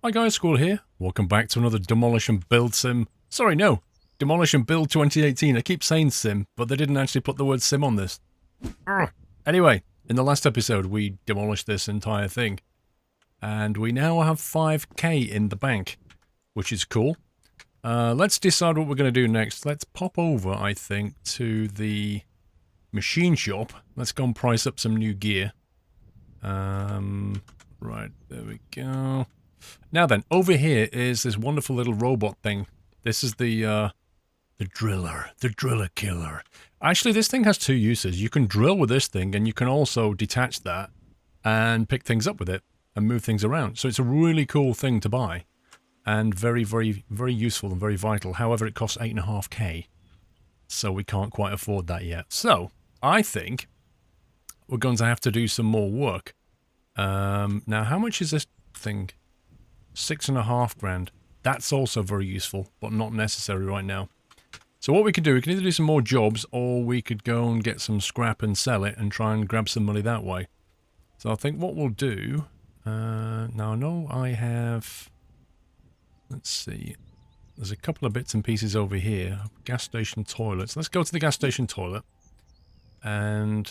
Hi guys, Squirrel here. Welcome back to another Demolition build sim. Sorry, no. Demolition build 2018. I keep saying sim, but they didn't actually put the word sim on this. Anyway, in the last episode we demolished this entire thing. And we now have 5k in the bank, which is cool. Let's decide what we're going to do next. Let's pop over, I think, to the machine shop. Let's go and price up some new gear. Right, there we go. Now then, over here is this wonderful little robot thing. This is the driller killer. Actually, this thing has two uses. You can drill with this thing, and you can also detach that and pick things up with it and move things around. So it's a really cool thing to buy, and very, very, very useful and very vital. However, it costs 8.5k, so we can't quite afford that yet. So I think we're going to have to do some more work. Now, how much is this thing? 6.5 grand. That's also very useful, but not necessary right now. So what we could do, we can either do some more jobs, or we could go and get some scrap and sell it and try and grab some money that way. So I think what we'll do, now I know I have, let's see, there's a couple of bits and pieces over here. Gas station toilets. Let's go to the gas station toilet and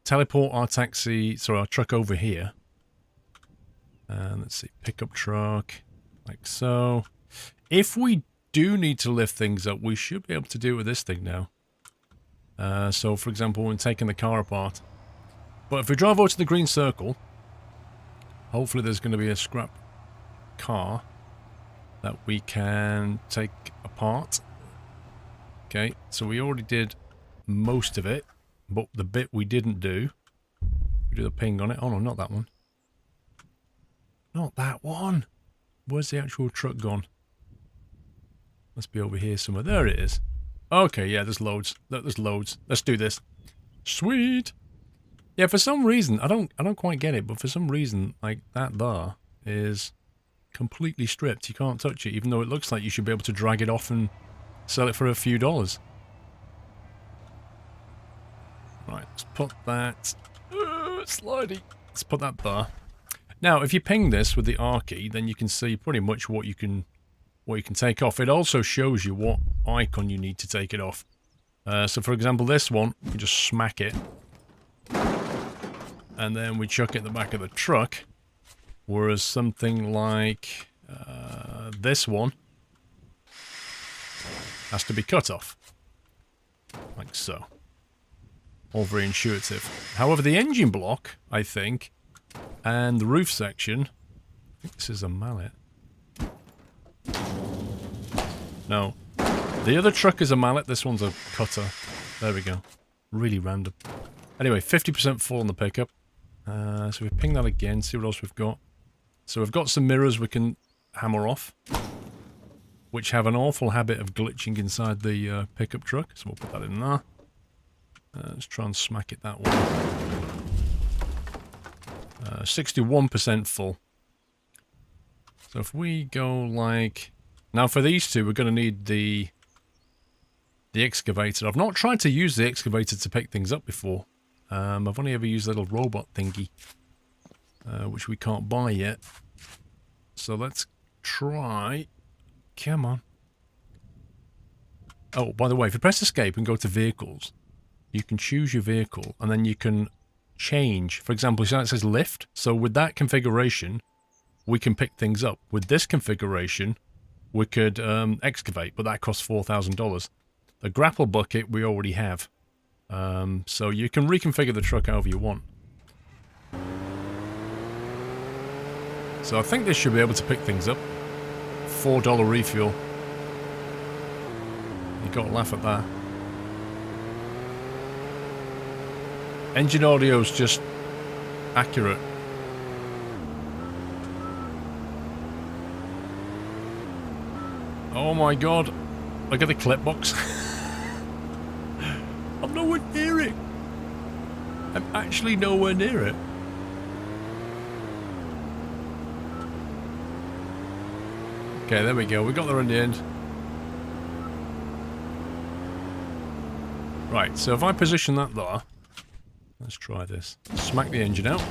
teleport our our truck over here. And let's see, pickup truck, like so. If we do need to lift things up, we should be able to do it with this thing now. So, for example, when taking the car apart. But if we drive over to the green circle, hopefully there's going to be a scrap car that we can take apart. Okay, so we already did most of it, but the bit we didn't do, we do the ping on it. Oh no, not that one. Not that one. Where's the actual truck gone? Must be over here somewhere. There it is. Okay, yeah, there's loads. There's loads. Let's do this. Sweet. Yeah, for some reason, I don't quite get it, but for some reason, like, that bar is completely stripped. You can't touch it, even though it looks like you should be able to drag it off and sell it for a few dollars. Right, let's put that... slidey. Let's put that bar. Now, if you ping this with the R key, then you can see pretty much what you can take off. It also shows you what icon you need to take it off. So, for example, this one, you just smack it, and then we chuck it in the back of the truck. Whereas something like this one has to be cut off, like so. All very intuitive. However, the engine block, I think, and the roof section, I think this is a mallet. No. The other truck is a mallet, this one's a cutter. There we go. Really random. Anyway, 50% full on the pickup. So we ping that again, see what else we've got. So we've got some mirrors we can hammer off, which have an awful habit of glitching inside the pickup truck. So we'll put that in there. Let's try and smack it that way. 61% full. So if we go like... Now for these two, we're going to need the excavator. I've not tried to use the excavator to pick things up before. I've only ever used a little robot thingy, which we can't buy yet. So let's try... Come on. Oh, by the way, if you press escape and go to vehicles, you can choose your vehicle, and then you can change. For example, it says lift. So with that configuration, we can pick things up. With this configuration, we could excavate, but that costs $4,000. The grapple bucket we already have. So you can reconfigure the truck however you want. So I think this should be able to pick things up. $4 refuel. You gotta laugh at that. Engine audio's just accurate. Oh my god. Look at the clip box. I'm nowhere near it. I'm actually nowhere near it. Okay, there we go. We got there in the end. Right, so if I position that there, let's try this. Smack the engine out.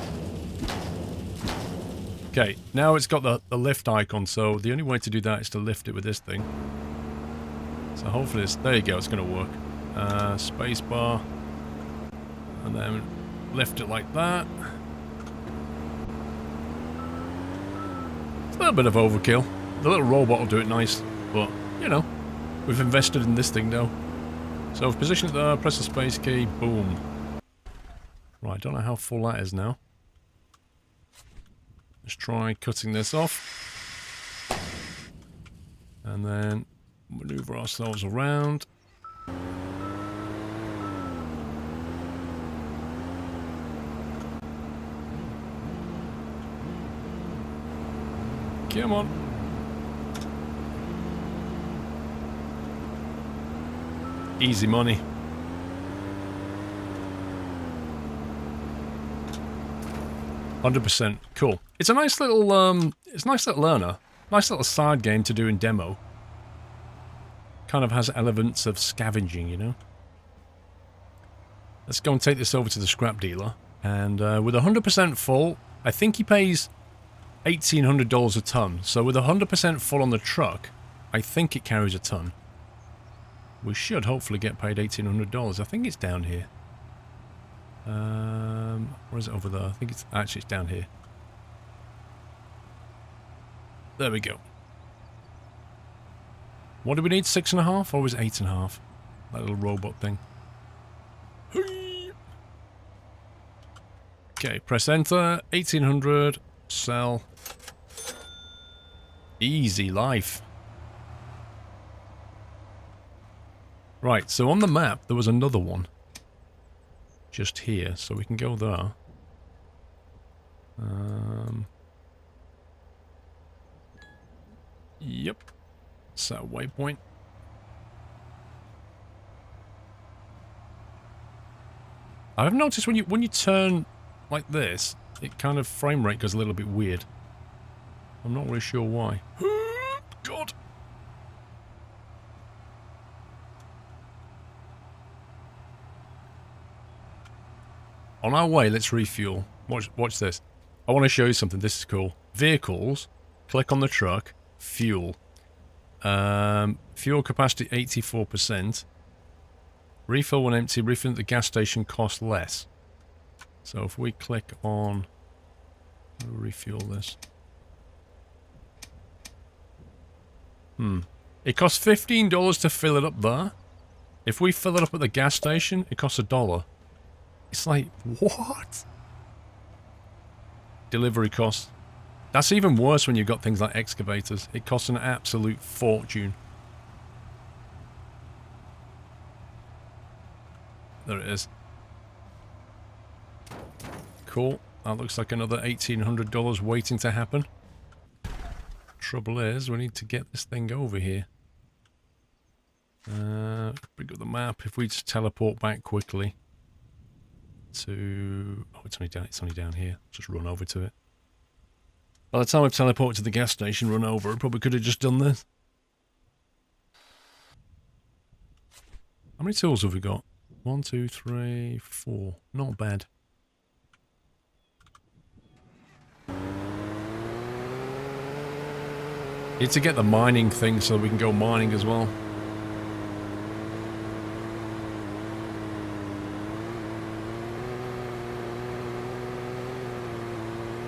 Okay, now it's got the lift icon, so the only way to do that is to lift it with this thing. So hopefully there you go, it's going to work. Space bar. And then lift it like that. It's a little bit of overkill. The little robot will do it nice, but, you know, we've invested in this thing now. So position it there, press the space key, boom. Right, don't know how full that is now. Let's try cutting this off. And then maneuver ourselves around. Come on. Easy money. %. Cool. It's a nice little it's a nice little learner. Nice little side game to do in demo. Kind of has elements of scavenging, you know. Let's go and take this over to the scrap dealer. And with 100% full, I think he pays $1,800 a ton. So with 100% full on the truck, I think it carries a ton. We should hopefully get paid $1,800. I think it's down here. Or is it over there? I think it's actually down here. There we go. What do we need? 6.5 or was it 8.5? That little robot thing. Okay, press enter. 1,800. Sell. Easy life. Right, so on the map there was another one. Just here, so we can go there. Yep. Set a waypoint. I've noticed when you turn like this, it kind of frame rate goes a little bit weird. I'm not really sure why. God. On our way, let's refuel. Watch this. I want to show you something. This is cool. Vehicles. Click on the truck. Fuel. Fuel capacity 84%. Refill when empty. Refill at the gas station costs less. So if we click on... refuel this. It costs $15 to fill it up there. If we fill it up at the gas station, it costs $1. It's like, what? Delivery costs. That's even worse when you've got things like excavators. It costs an absolute fortune. There it is. Cool. That looks like another $1,800 waiting to happen. Trouble is, we need to get this thing over here. Bring up the map. If we just teleport back quickly to... oh, it's only down here. Just run over to it. By the time I've teleported to the gas station, run over, I probably could have just done this. How many tools have we got? 1, 2, 3, 4. Not bad. Need to get the mining thing so we can go mining as well.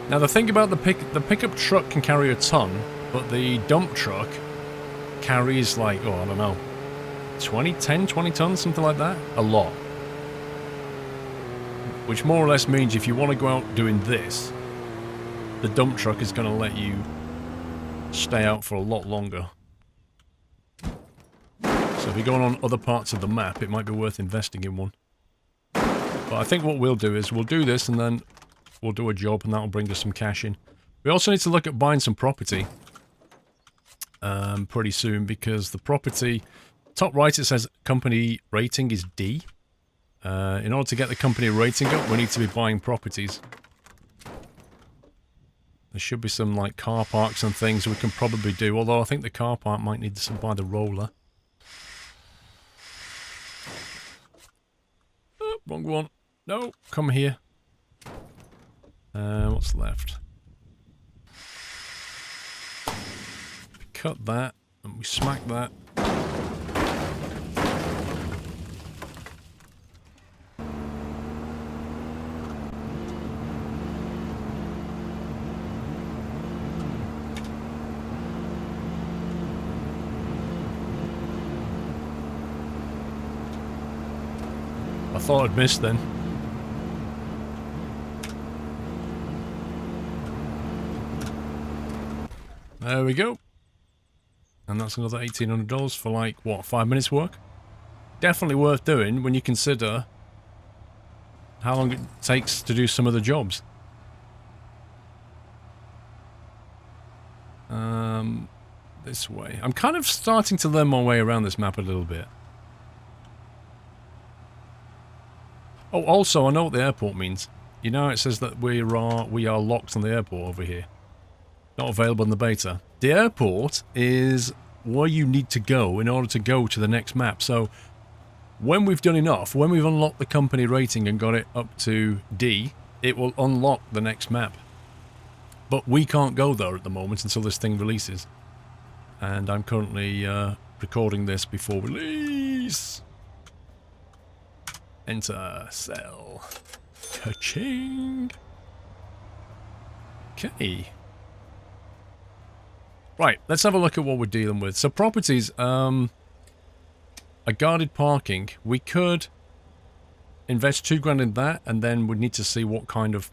Now the thing about the pickup truck can carry a ton, but the dump truck carries like, oh, I don't know, 20 tons, something like that? A lot. Which more or less means if you want to go out doing this, the dump truck is going to let you stay out for a lot longer. So if you're going on other parts of the map, it might be worth investing in one. But I think what we'll do is we'll do this and then we'll do a job and that'll bring us some cash in. We also need to look at buying some property pretty soon because the property, top right it says company rating is D. In order to get the company rating up, we need to be buying properties. There should be some like car parks and things we can probably do, although I think the car park might need to buy the roller. Oh, wrong one. No, come here. What's left? cut that, and we smack that. I thought I'd missed then. There we go. And that's another $1,800 for like, what, 5 minutes work? Definitely worth doing when you consider how long it takes to do some of the jobs. This way. I'm kind of starting to learn my way around this map a little bit. Oh, also, I know what the airport means. You know, it says that we are locked on the airport over here. Not available in the beta. The airport is where you need to go in order to go to the next map. So, when we've done enough, when we've unlocked the company rating and got it up to D, it will unlock the next map. But we can't go there at the moment until this thing releases. And I'm currently recording this before release. Enter, sell. Ka-ching. Okay. Right, let's have a look at what we're dealing with. So properties, a guarded parking. We could invest $2,000 in that, and then we'd need to see what kind of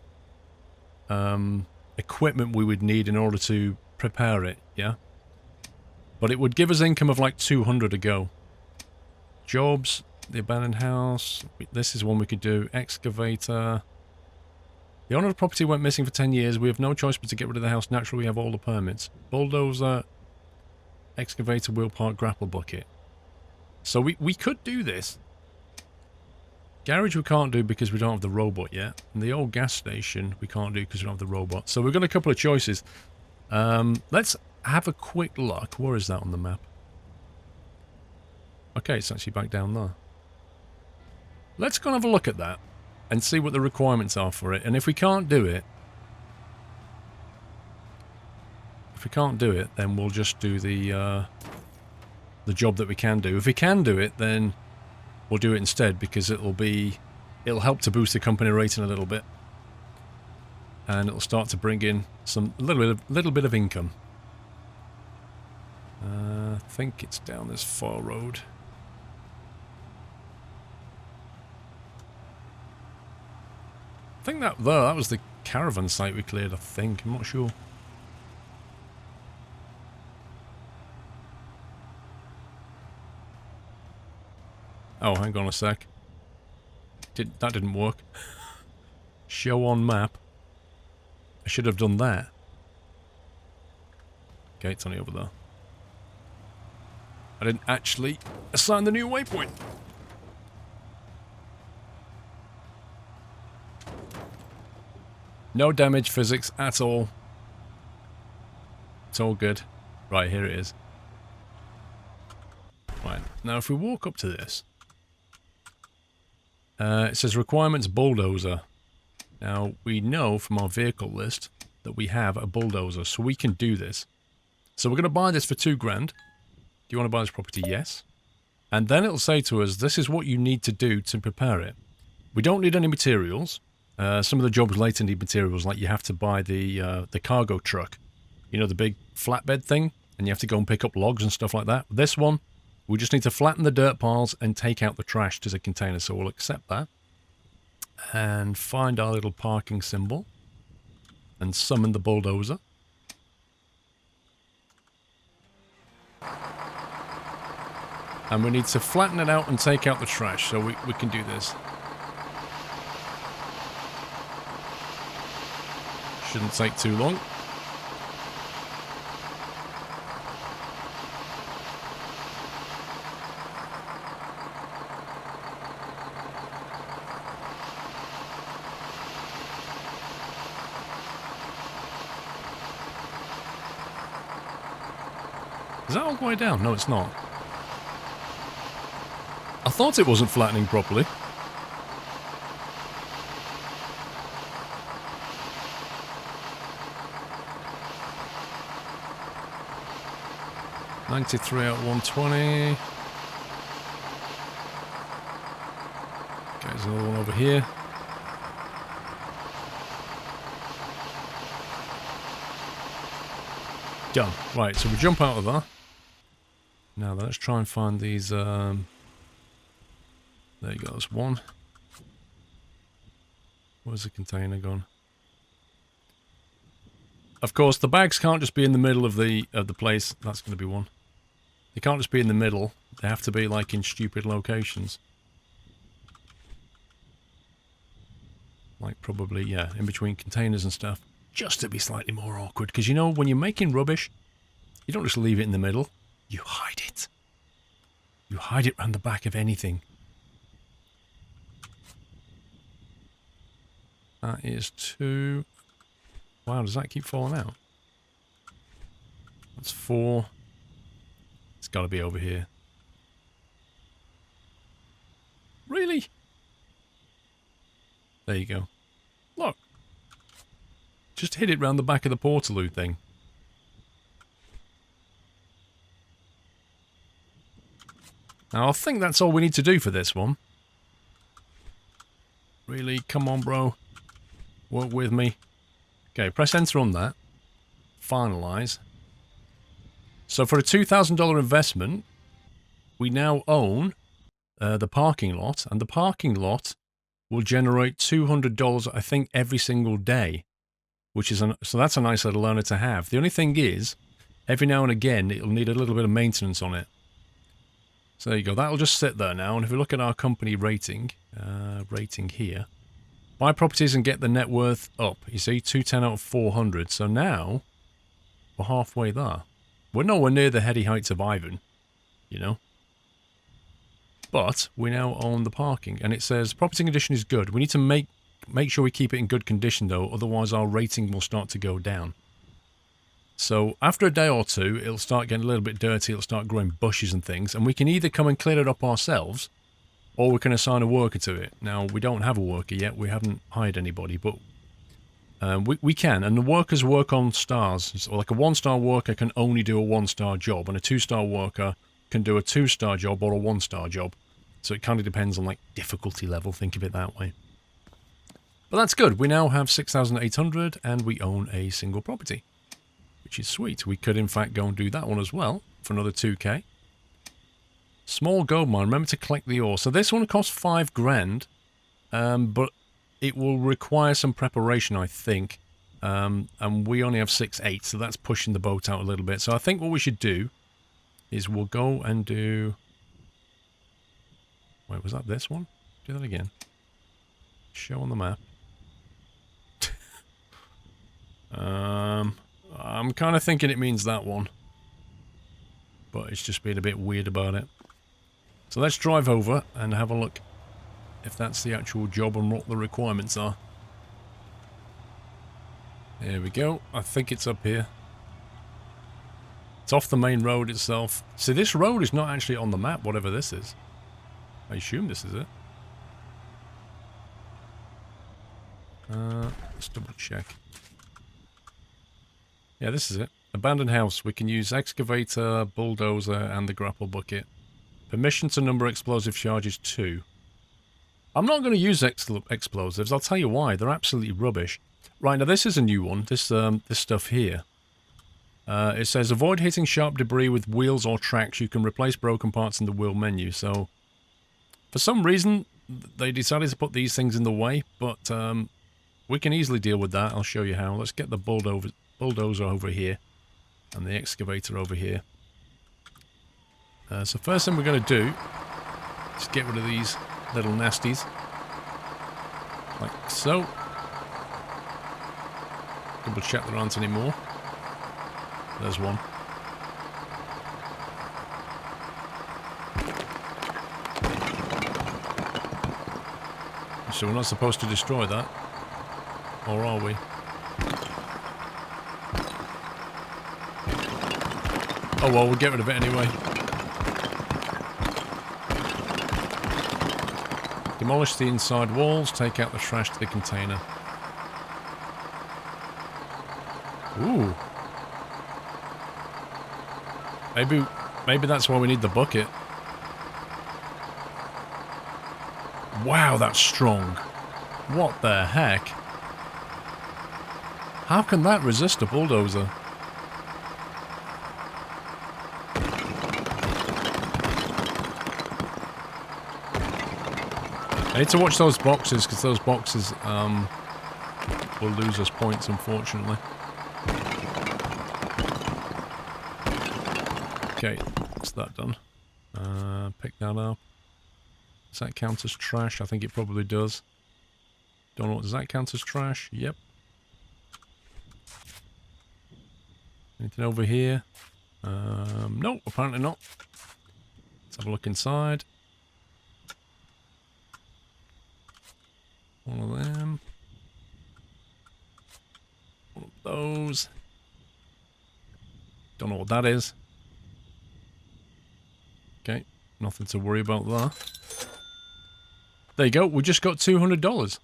equipment we would need in order to prepare it, yeah? But it would give us income of like 200 a go. Jobs, the abandoned house. This is one we could do. Excavator. The owner of the property went missing for 10 years. We have no choice but to get rid of the house. Naturally, we have all the permits. Bulldozer. Excavator, wheel park, grapple bucket. So we could do this. Garage we can't do because we don't have the robot yet. And the old gas station we can't do because we don't have the robot. So we've got a couple of choices. Let's have a quick look. Where is that on the map? Okay, it's actually back down there. Let's go and have a look at that and see what the requirements are for it. And if we can't do it, then we'll just do the job that we can do. If we can do it, then we'll do it instead because it'll help to boost the company rating a little bit, and it'll start to bring in a little bit of income. I think it's down this far road. I think that was the caravan site we cleared, I think. I'm not sure. Oh, hang on a sec. That didn't work. Show on map. I should have done that. Okay, it's only over there. I didn't actually assign the new waypoint. No damage physics at all. It's all good. Right, here it is. Right, now if we walk up to this, it says requirements bulldozer. Now, we know from our vehicle list that we have a bulldozer, so we can do this. So we're going to buy this for $2,000. Do you want to buy this property? Yes. And then it'll say to us, this is what you need to do to prepare it. We don't need any materials. Some of the jobs later need materials, like you have to buy the cargo truck. You know, the big flatbed thing? And you have to go and pick up logs and stuff like that. This one, we just need to flatten the dirt piles and take out the trash to the container. So we'll accept that. And find our little parking symbol. And summon the bulldozer. And we need to flatten it out and take out the trash. So we can do this. Shouldn't take too long. Is that all the way down? No, it's not. I thought it wasn't flattening properly. 93 out of 120. Okay, there's another one over here. Done. Right, so we jump out of that. Now let's try and find these. There you go, there's one. Where's the container gone? Of course, the bags can't just be in the middle of the place. That's going to be one. They can't just be in the middle. They have to be like in stupid locations. Like probably, yeah, in between containers and stuff. Just to be slightly more awkward. Because you know, when you're making rubbish, you don't just leave it in the middle. You hide it. You hide it around the back of anything. That is 2. Wow, does that keep falling out? That's 4. It's got to be over here. Really? There you go. Look. Just hit it round the back of the Portaloo thing. Now, I think that's all we need to do for this one. Really? Come on, bro. Work with me. Okay, press enter on that. Finalize. So for a $2,000 investment, we now own the parking lot, and the parking lot will generate $200, I think, every single day, which is so that's a nice little earner to have. The only thing is, every now and again, it'll need a little bit of maintenance on it. So there you go. That'll just sit there now. And if we look at our company rating here, buy properties and get the net worth up. You see, 210 out of 400. So now we're halfway there. We're nowhere near the heady heights of Ivan, you know. But we now own the parking, and it says property condition is good. We need to make sure we keep it in good condition though, otherwise our rating will start to go down. So after a day or two, it'll start getting a little bit dirty, it'll start growing bushes and things, and we can either come and clear it up ourselves, or we can assign a worker to it. Now, we don't have a worker yet, we haven't hired anybody, but we can, and the workers work on stars. So like a 1-star worker can only do a 1-star job, and a 2-star worker can do a 2-star job or a 1-star job. So it kind of depends on like difficulty level, think of it that way. But that's good, we now have 6,800 and we own a single property, which is sweet. We could in fact go and do that one as well for another 2k. Small gold mine, remember to collect the ore. So this one costs 5 grand, but it will require some preparation, I think. And we only have 6.8, so that's pushing the boat out a little bit. So I think what we should do is we'll go and do... Wait, was that this one? Do that again. Show on the map. I'm kind of thinking it means that one. But it's just being a bit weird about it. So let's drive over and have a look if that's the actual job and what the requirements are. There we go. I think it's up here. It's off the main road itself. See, this road is not actually on the map, whatever this is. I assume this is it. Let's double check. Yeah, this is it. Abandoned house. We can use excavator, bulldozer, and the grapple bucket. Permission to number explosive charges 2. I'm not going to use explosives. I'll tell you why. They're absolutely rubbish. Right, now this is a new one. This stuff here. It says avoid hitting sharp debris with wheels or tracks. You can replace broken parts in the wheel menu. So, for some reason, they decided to put these things in the way, but we can easily deal with that. I'll show you how. Let's get the bulldozer over here and the excavator over here. So first thing we're going to do is get rid of these little nasties. Like so. Double check there aren't any more. There's one. So we're not supposed to destroy that. Or are we? Oh well, we'll get rid of it anyway. Demolish the inside walls, take out the trash to the container. Ooh. Maybe that's why we need the bucket. Wow, that's strong. What the heck? How can that resist a bulldozer? I need to watch those boxes, because those boxes will lose us points, unfortunately. Okay, that's that done. Pick that up. Does that count as trash? I think it probably does. Don't know, does that count as trash? Yep. Anything over here? No, apparently not. Let's have a look inside. One of them. One of those. Don't know what that is. Okay, nothing to worry about there. There you go, we just got $200.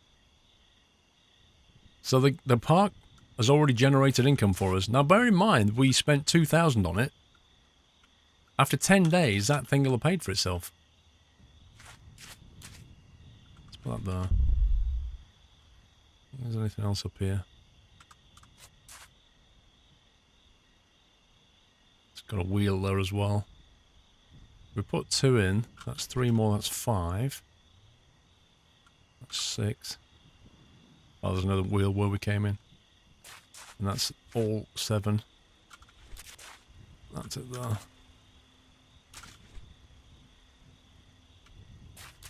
So the park has already generated income for us. Now bear in mind, we spent $2,000 on it. After 10 days, that thing will have paid for itself. Let's put that there. Is there anything else up here? It's got a wheel there as well. We put 2 in. That's 3 more, that's 5. That's 6. Oh, there's another wheel where we came in. And that's all 7. That's it there.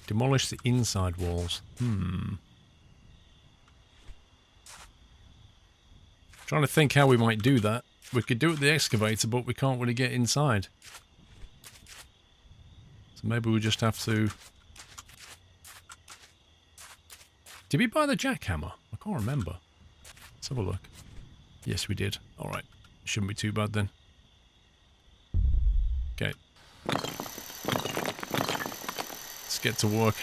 Demolish the inside walls. Trying to think how we might do that. We could do it with the excavator, but we can't really get inside. So maybe we just have to... Did we buy the jackhammer? I can't remember. Let's have a look. Yes, we did. Alright. Shouldn't be too bad then. Okay. Let's get to work.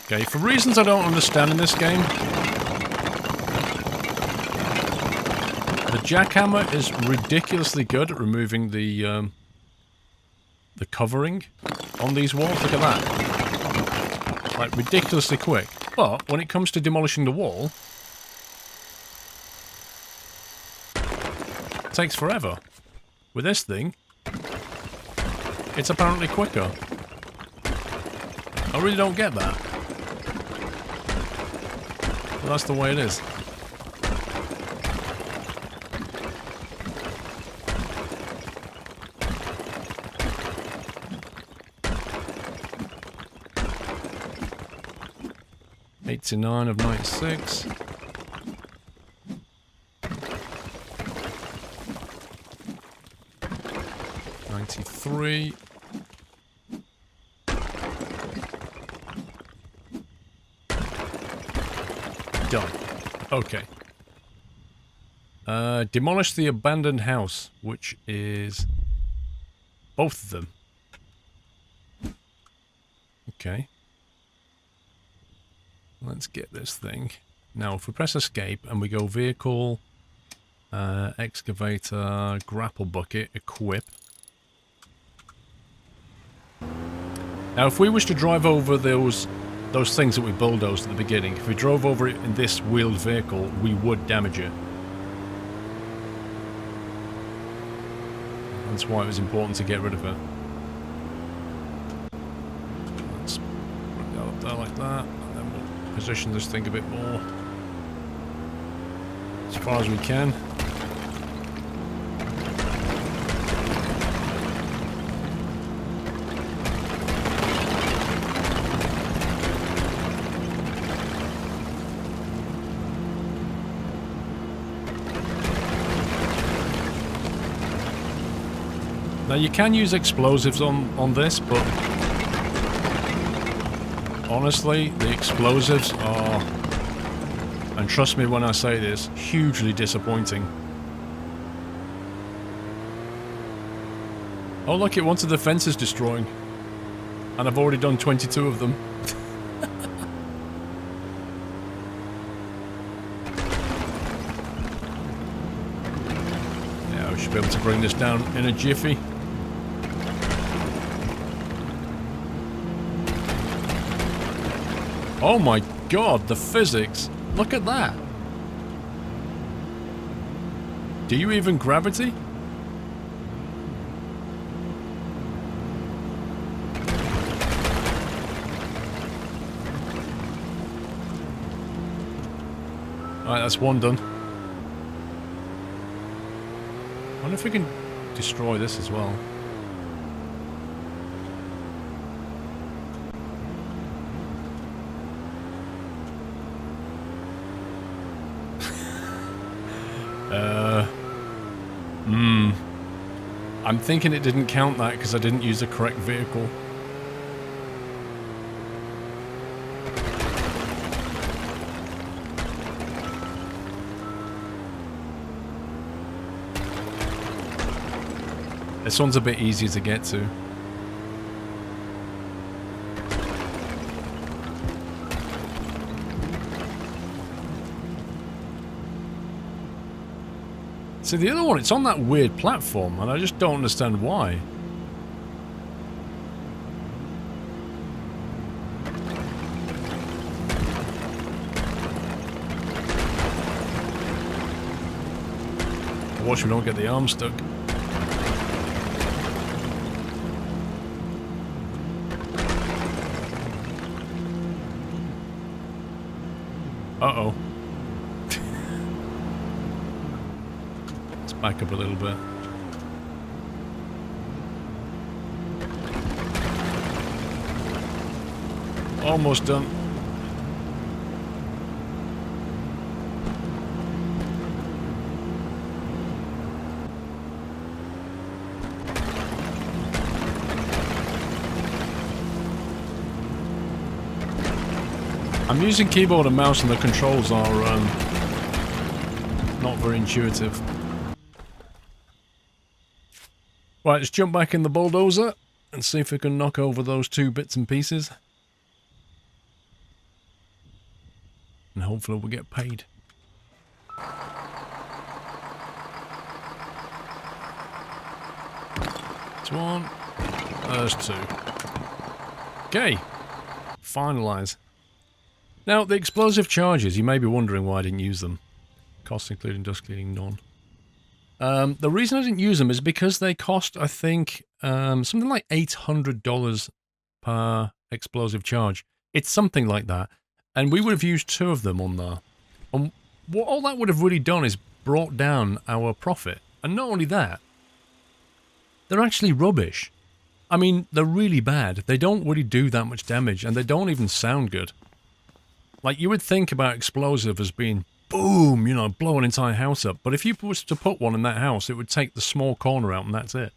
Okay, for reasons I don't understand in this game, the jackhammer is ridiculously good at removing the covering on these walls. Look at that. Like, ridiculously quick. But when it comes to demolishing the wall, it takes forever. With this thing, it's apparently quicker. I really don't get that. But that's the way it is. $89 of 96. $93. Done. Okay. Demolish the abandoned house, which is both of them. Okay. Let's get this thing. Now, if we press escape and we go vehicle, excavator, grapple bucket, equip. Now, if we was to drive over those things that we bulldozed at the beginning, if we drove over it in this wheeled vehicle, we would damage it. That's why it was important to get rid of it. Let's bring that up there like that, and then we'll position this thing a bit more as far as we can. Now you can use explosives on this, but honestly, the explosives are, and trust me when I say this, hugely disappointing. Oh look, it wanted the fences destroying. And I've already done 22 of them. I should be able to bring this down in a jiffy. Oh my god, the physics. Look at that. Do you even gravity? Alright, that's one done. I wonder if we can destroy this as well. I'm thinking it didn't count that because I didn't use the correct vehicle. This one's a bit easier to get to. See, the other one, it's on that weird platform, and I just don't understand why. Watch we don't get the arm stuck. Uh-oh. Let's back up a little bit. Almost done. I'm using keyboard and mouse and the controls are not very intuitive. Right, let's jump back in the bulldozer and see if we can knock over those two bits and pieces. And hopefully we'll get paid. That's one. There's two. Okay. Finalise. Now, the explosive charges, you may be wondering why I didn't use them. Costs including dust cleaning, none. The reason I didn't use them is because they cost, I think, something like $800 per explosive charge. It's something like that. And we would have used two of them on there. And what all that would have really done is brought down our profit. And not only that, they're actually rubbish. I mean, they're really bad. They don't really do that much damage, and they don't even sound good. Like, you would think about explosive as being, boom, you know, blow an entire house up. But if you was to put one in that house, it would take the small corner out and that's it.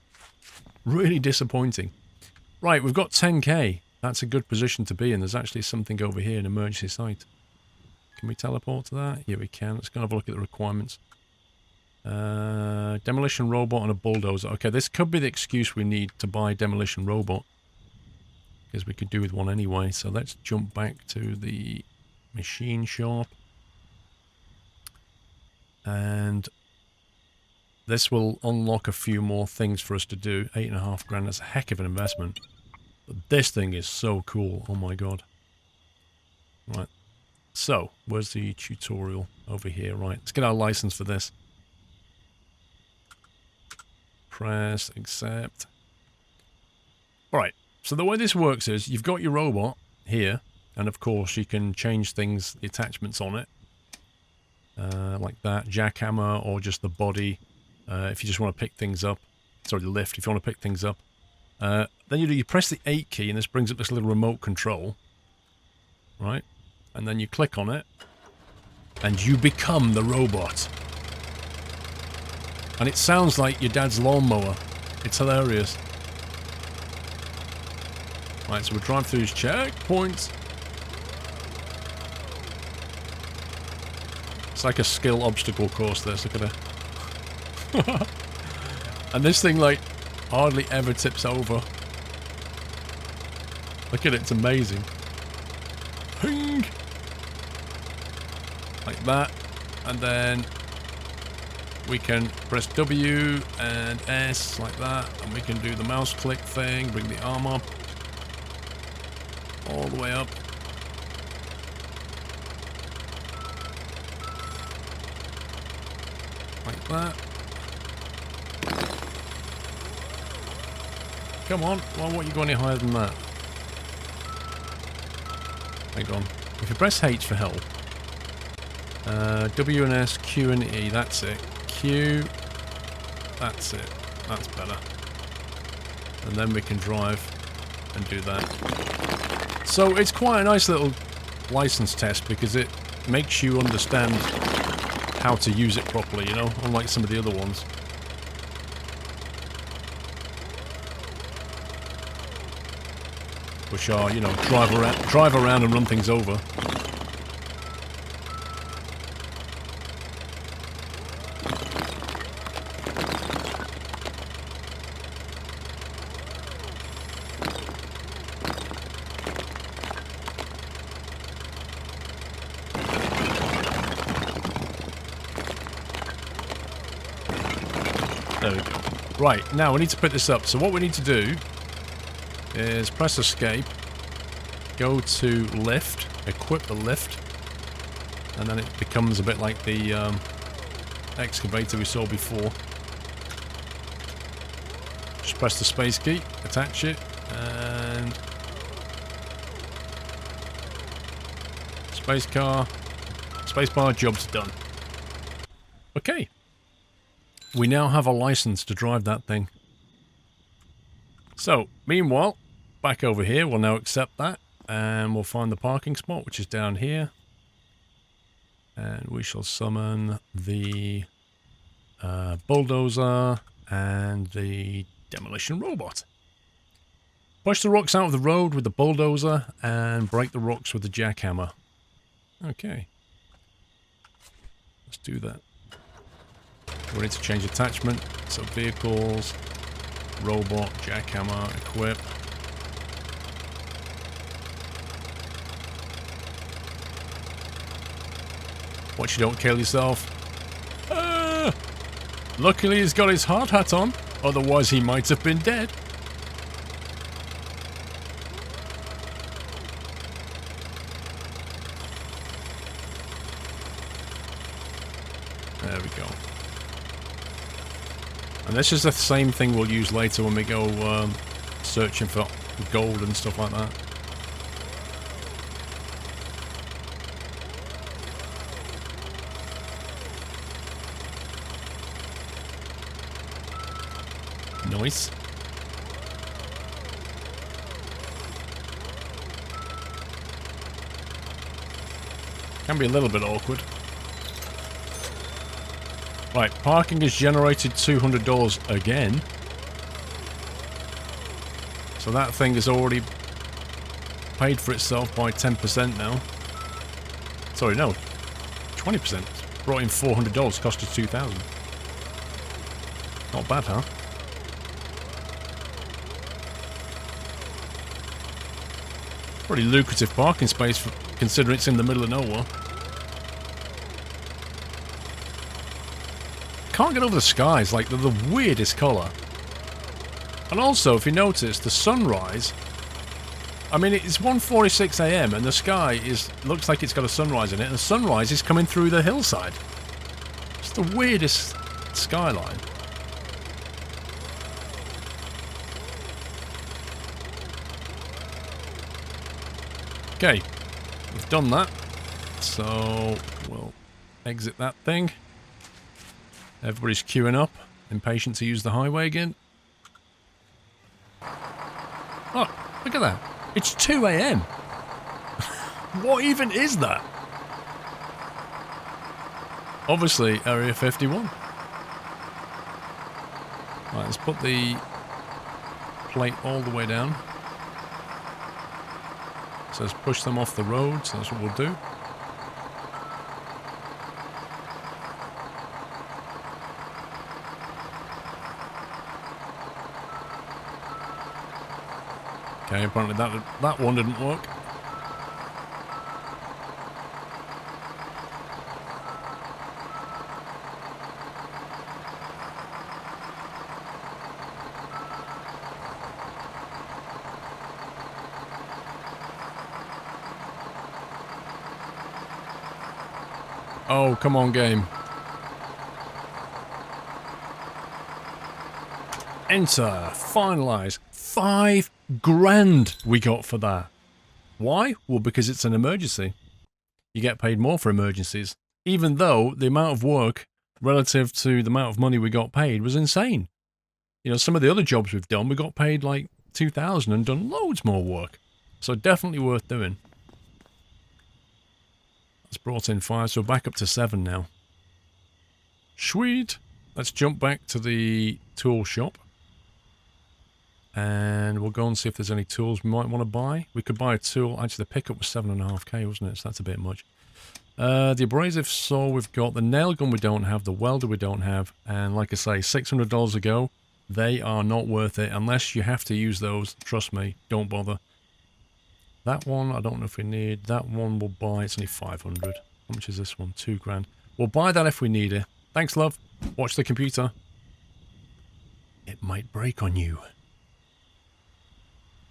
Really disappointing. Right, we've got 10k. That's a good position to be in. There's actually something over here, an emergency site. Can we teleport to that? Yeah, we can. Let's go have a look at the requirements. Demolition robot and a bulldozer. Okay, this could be the excuse we need to buy demolition robot. Because we could do with one anyway. So let's jump back to the machine shop. And this will unlock a few more things for us to do. 8.5 grand, that's a heck of an investment. But this thing is so cool, oh my god. Right, so, where's the tutorial? Over here, right. Let's get our license for this. Press, accept. Alright, so the way this works is, you've got your robot here, and of course you can change things, the attachments on it. Like that, jackhammer, or just the body, if you just want to pick things up. Sorry, the lift, if you want to pick things up. Then you press the 8 key, and this brings up this little remote control. Right? And then you click on it, and you become the robot. And it sounds like your dad's lawnmower. It's hilarious. Right, so we'll drive through these checkpoints. It's like a skill obstacle course, this. Look at it. And this thing, like, hardly ever tips over. Look at it, it's amazing. Ping! Like that. And then we can press W and S like that, and we can do the mouse click thing, bring the arm up, all the way up. Like that. Come on, why won't you go any higher than that? Hang on. If you press H for help, W and S, Q and E, that's it. Q, that's it. That's better. And then we can drive and do that. So it's quite a nice little license test because it makes you understand how to use it properly, you know, unlike some of the other ones. Which are, you know, drive around and run things over. There we go. Right, now we need to put this up. So what we need to do is press escape, go to lift, equip the lift, and then it becomes a bit like the excavator we saw before. Just press the space key, attach it, and spacebar, job's done. Okay. We now have a license to drive that thing. So, meanwhile, back over here, we'll now accept that, and we'll find the parking spot, which is down here. And we shall summon the bulldozer and the demolition robot. Push the rocks out of the road with the bulldozer, and break the rocks with the jackhammer. Okay. Let's do that. We need to change attachment, so vehicles, robot, jackhammer, equip. Watch you don't kill yourself. Ah! Luckily he's got his hard hat on, otherwise he might have been dead. There we go. And this is the same thing we'll use later when we go searching for gold and stuff like that. Nice. Can be a little bit awkward. Right, parking has generated $200 again. So that thing has already paid for itself by 10% now. Sorry, no. 20%. Brought in $400, cost us $2,000. Not bad, huh? Pretty lucrative parking space considering it's in the middle of nowhere. Can't get over the skies, like they're the weirdest colour. And also, if you notice, the sunrise, I mean, it's 1:46 AM and the sky looks like it's got a sunrise in it, and the sunrise is coming through the hillside. It's the weirdest skyline. Okay, we've done that, so we'll exit that thing. Everybody's queuing up, impatient to use the highway again. Oh, look at that. It's 2 AM. What even is that? Obviously, Area 51. Right, let's put the plate all the way down. So let's push them off the road, so that's what we'll do. Okay, apparently that one didn't work. Oh, come on, game. Enter. Finalize. 5 grand we got for that. Why? Well, because it's an emergency. You get paid more for emergencies. Even though the amount of work relative to the amount of money we got paid was insane. You know, some of the other jobs we've done, we got paid like 2,000 and done loads more work. So definitely worth doing. That's brought in 5, so back up to 7 now. Sweet. Let's jump back to the tool shop. And we'll go and see if there's any tools we might want to buy. We could buy a tool. Actually, the pickup was 7.5k, wasn't it? So that's a bit much. The abrasive saw we've got. The nail gun we don't have. The welder we don't have. And like I say, $600 a go. They are not worth it. Unless you have to use those. Trust me, don't bother. That one, I don't know if we need. That one we'll buy. It's only 500. How much is this one? 2 grand. We'll buy that if we need it. Thanks, love. Watch the computer. It might break on you.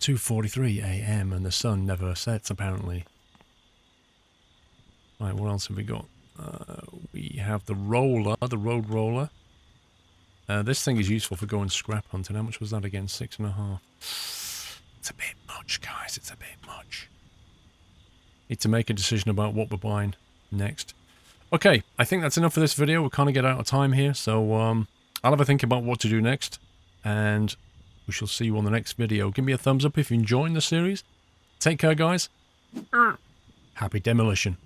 2:43 a.m. and the sun never sets, apparently. Right, what else have we got? We have the roller, the road roller. This thing is useful for going scrap hunting. How much was that again? 6.5. It's a bit much, guys. It's a bit much. Need to make a decision about what we're buying next. Okay, I think that's enough for this video. We're kind of get out of time here, so I'll have a think about what to do next, and we shall see you on the next video. Give me a thumbs up if you're enjoying the series. Take care, guys. Happy demolition.